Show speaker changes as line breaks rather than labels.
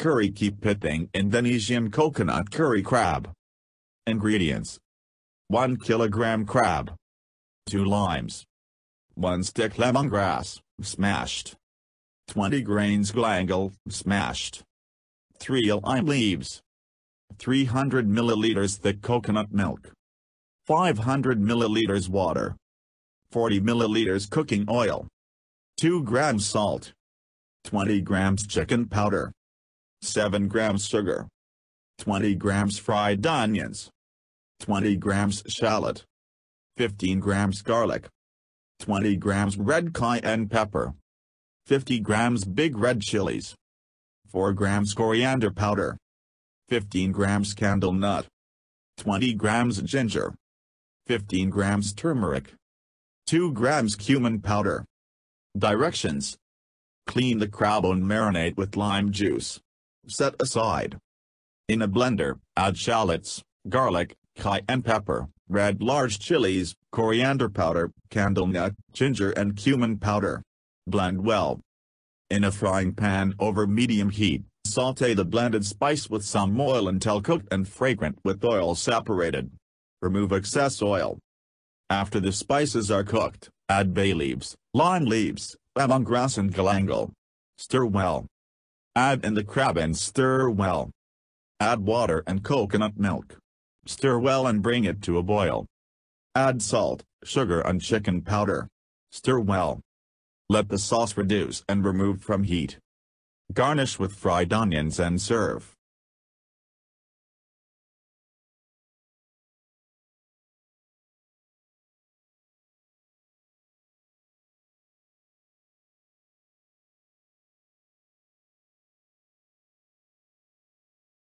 Kare Kepiting Indonesian coconut curry crab. Ingredients: 1 kilogram crab, 2 limes, 1 stick lemongrass, smashed, 20 grains galangal, smashed, 3 lime leaves, 300 milliliters thick coconut milk, 500 milliliters water, 40 milliliters cooking oil, 2 grams salt, 20 grams chicken powder, 7 grams sugar, 20 grams fried onions, 20 grams shallot, 15 grams garlic, 20 grams red cayenne pepper, 50 grams big red chilies, 4 grams coriander powder, 15 grams candlenut, 20 grams ginger, 15 grams turmeric, 2 grams cumin powder. Directions: clean the crab and marinate with lime juice. Set aside. In a blender, add shallots, garlic, cayenne pepper, red large chilies, coriander powder, candlenut, ginger and cumin powder. Blend well. In a frying pan over medium heat, sauté the blended spice with some oil until cooked and fragrant with oil separated. Remove excess oil. After the spices are cooked, add bay leaves, lime leaves, lemongrass and galangal. Stir well. Add in the crab and stir well. Add water and coconut milk. Stir well and bring it to a boil. Add salt, sugar and chicken powder. Stir well. Let the sauce reduce and remove from heat. Garnish with fried onions and serve.